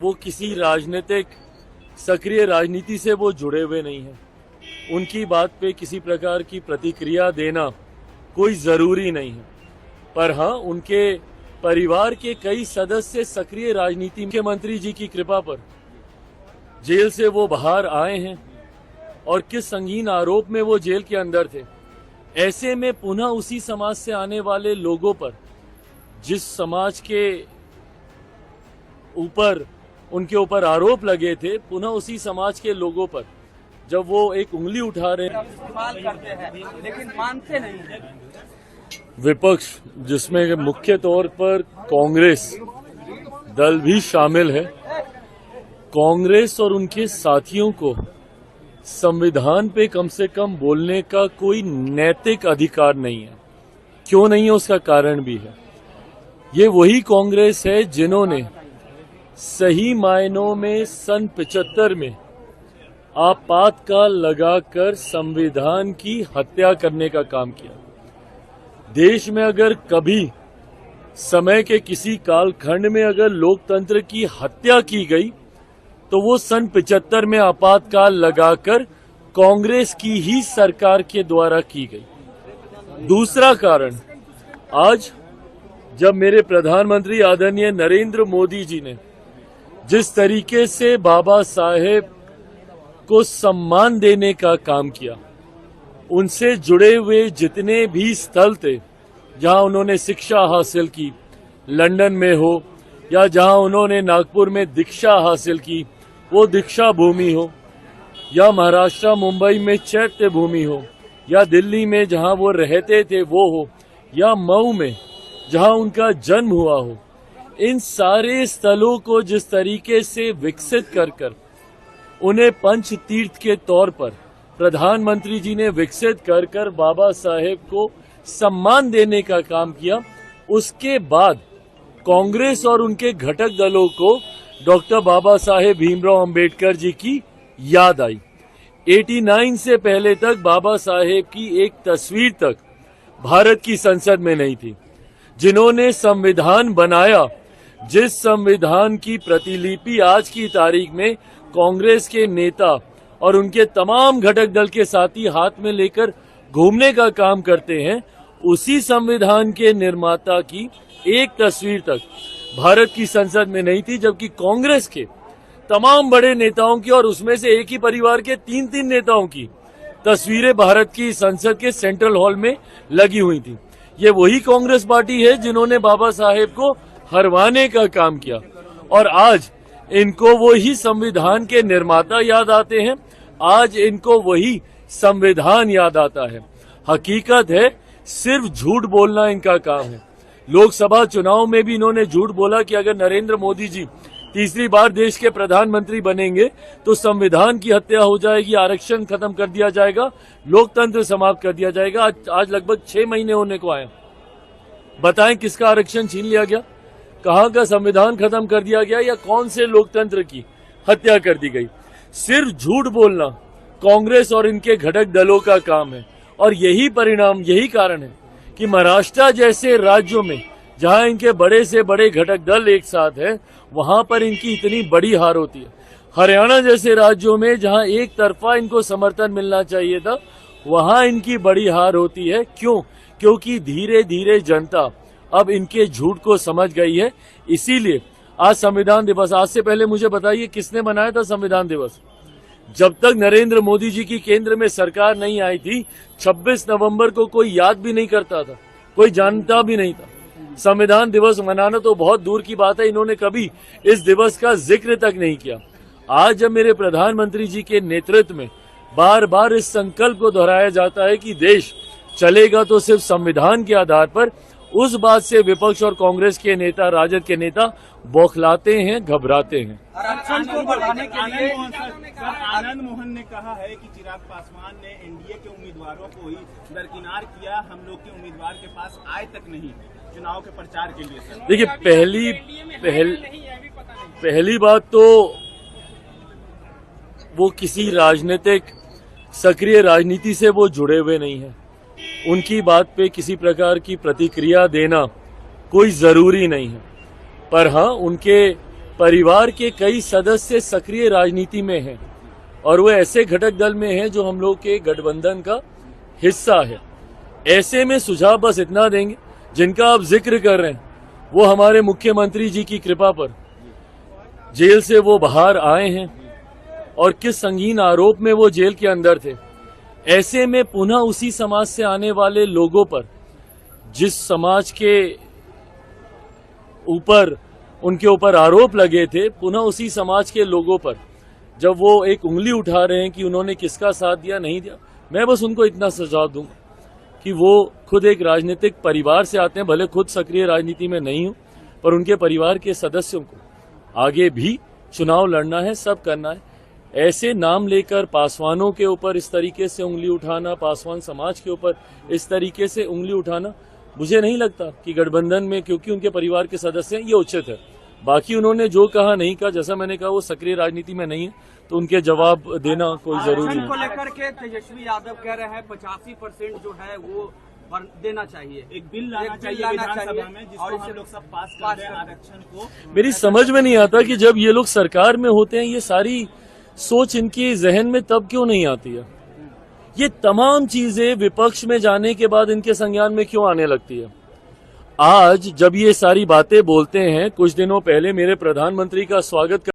वो किसी राजनीतिक सक्रिय राजनीति से वो जुड़े हुए नहीं हैं। उनकी बात पे किसी प्रकार की प्रतिक्रिया देना कोई जरूरी नहीं है, पर हाँ उनके परिवार के कई सदस्य सक्रिय राजनीति। मुख्यमंत्री जी की कृपा पर जेल से वो बाहर आए हैं और किस संगीन आरोप में वो जेल के अंदर थे। ऐसे में पुनः उसी समाज से आने वाले लोगों पर, जिस समाज के ऊपर उनके ऊपर आरोप लगे थे, पुनः उसी समाज के लोगों पर जब वो एक उंगली उठा रहे हैं, इस्तेमाल करते हैं लेकिन मानते नहीं। विपक्ष जिसमें मुख्य तौर पर कांग्रेस दल भी शामिल है, कांग्रेस और उनके साथियों को संविधान पे कम से कम बोलने का कोई नैतिक अधिकार नहीं है। क्यों नहीं है उसका कारण भी है। ये वही कांग्रेस है जिन्होंने सही मायनों में सन 75 में आपातकाल लगाकर संविधान की हत्या करने का काम किया। देश में अगर कभी समय के किसी कालखंड में अगर लोकतंत्र की हत्या की गई तो वो सन 75 में आपातकाल लगाकर कांग्रेस की ही सरकार के द्वारा की गई। दूसरा कारण, आज जब मेरे प्रधानमंत्री आदरणीय नरेंद्र मोदी जी ने जिस तरीके से बाबा साहेब को सम्मान देने का काम किया, उनसे जुड़े हुए जितने भी स्थल थे जहां उन्होंने शिक्षा हासिल की, लंदन में हो या जहां उन्होंने नागपुर में दीक्षा हासिल की, वो दीक्षा भूमि हो, या महाराष्ट्र मुंबई में चैत्य भूमि हो, या दिल्ली में जहां वो रहते थे वो हो, या मऊ में जहां उनका जन्म हुआ हो, इन सारे स्थलों को जिस तरीके से विकसित कर उन्हें पंच तीर्थ के तौर पर प्रधानमंत्री जी ने विकसित कर बाबा साहेब को सम्मान देने का काम किया, उसके बाद कांग्रेस और उनके घटक दलों को डॉक्टर बाबा साहेब भीमराव अंबेडकर जी की याद आई। 89 से पहले तक बाबा साहेब की एक तस्वीर तक भारत की संसद में नहीं थी। जिन्होंने संविधान बनाया, जिस संविधान की प्रतिलिपि आज की तारीख में कांग्रेस के नेता और उनके तमाम घटक दल के साथी हाथ में लेकर घूमने का काम करते हैं, उसी संविधान के निर्माता की एक तस्वीर तक भारत की संसद में नहीं थी, जबकि कांग्रेस के तमाम बड़े नेताओं की और उसमें से एक ही परिवार के 3-3 नेताओं की तस्वीरें भारत की संसद के सेंट्रल हॉल में लगी हुई थी। ये वही कांग्रेस पार्टी है जिन्होंने बाबा साहेब को हरवाने का काम किया, और आज इनको वही संविधान के निर्माता याद आते हैं, आज इनको वही संविधान याद आता है। हकीकत है सिर्फ झूठ बोलना इनका काम है। लोकसभा चुनाव में भी इन्होंने झूठ बोला कि अगर नरेंद्र मोदी जी तीसरी बार देश के प्रधानमंत्री बनेंगे तो संविधान की हत्या हो जाएगी, आरक्षण खत्म कर दिया जाएगा, लोकतंत्र समाप्त कर दिया जाएगा। आज लगभग 6 महीने होने को आए। बताएं किसका आरक्षण छीन लिया गया, कहां का संविधान खत्म कर दिया गया, या कौन से लोकतंत्र की हत्या कर दी गई। सिर्फ झूठ बोलना कांग्रेस और इनके घटक दलों का काम है, और यही परिणाम, यही कारण है कि महाराष्ट्र जैसे राज्यों में जहां इनके बड़े से बड़े घटक दल एक साथ हैं, वहां पर इनकी इतनी बड़ी हार होती है। हरियाणा जैसे राज्यों में जहां एक तरफा इनको समर्थन मिलना चाहिए था, वहां इनकी बड़ी हार होती है। क्यों? क्योंकि धीरे धीरे जनता अब इनके झूठ को समझ गई है। इसीलिए आज संविधान दिवस, आज से पहले मुझे बताइए किसने मनाया था संविधान दिवस? जब तक नरेंद्र मोदी जी की केंद्र में सरकार नहीं आई थी, 26 नवंबर को कोई याद भी नहीं करता था, कोई जानता भी नहीं था। संविधान दिवस मनाना तो बहुत दूर की बात है, इन्होंने कभी इस दिवस का जिक्र तक नहीं किया। आज जब मेरे प्रधानमंत्री जी के नेतृत्व में बार बार इस संकल्प को दोहराया जाता है कि देश चलेगा तो सिर्फ संविधान के आधार पर, उस बात से विपक्ष और कांग्रेस के नेता, राजद के नेता बौखलाते हैं, घबराते हैं। आरक्षण को बढ़ाने के लिए आनंद मोहन ने कहा है कि चिराग पासवान ने एनडीए के उम्मीदवारों को ही दरकिनार किया, हम लोग के उम्मीदवार के पास आए तक नहीं चुनाव के प्रचार के लिए। देखिए, पहली बात तो वो किसी राजनीतिक सक्रिय राजनीति से वो जुड़े हुए नहीं है। उनकी बात पे किसी प्रकार की प्रतिक्रिया देना कोई जरूरी नहीं है, पर हाँ उनके परिवार के कई सदस्य सक्रिय राजनीति में हैं और वो ऐसे घटक दल में हैं जो हम लोग के गठबंधन का हिस्सा है। ऐसे में सुझाव बस इतना देंगे, जिनका आप जिक्र कर रहे हैं वो हमारे मुख्यमंत्री जी की कृपा पर जेल से वो बाहर आए हैं और किस संगीन आरोप में वो जेल के अंदर थे। ऐसे में पुनः उसी समाज से आने वाले लोगों पर, जिस समाज के ऊपर उनके ऊपर आरोप लगे थे, पुनः उसी समाज के लोगों पर जब वो एक उंगली उठा रहे हैं कि उन्होंने किसका साथ दिया नहीं दिया, मैं बस उनको इतना सुझाव दूंगा कि वो खुद एक राजनीतिक परिवार से आते हैं, भले खुद सक्रिय राजनीति में नहीं हो, पर उनके परिवार के सदस्यों को आगे भी चुनाव लड़ना है, सब करना है। ऐसे नाम लेकर पासवानों के ऊपर इस तरीके से उंगली उठाना, पासवान समाज के ऊपर इस तरीके से उंगली उठाना, मुझे नहीं लगता कि गठबंधन में, क्योंकि उनके परिवार के सदस्य हैं, ये उचित है। बाकी उन्होंने जो कहा नहीं कहा, जैसा मैंने कहा वो सक्रिय राजनीति में नहीं है, तो उनके जवाब देना कोई जरूरी आरक्षण नहीं। को लेकर के तेजस्वी यादव कह रहे हैं 85% जो है वो देना चाहिए, एक बिल लाना चाहिए विधानसभा में जिसको हम लोग सब पास कर दें आरक्षण को। मेरी समझ में नहीं आता कि जब ये लोग सरकार में होते हैं, ये सारी सोच इनके जहन में तब क्यों नहीं आती है। ये तमाम चीजें विपक्ष में जाने के बाद इनके संज्ञान में क्यों आने लगती है। आज जब ये सारी बातें बोलते हैं, कुछ दिनों पहले मेरे प्रधानमंत्री का स्वागत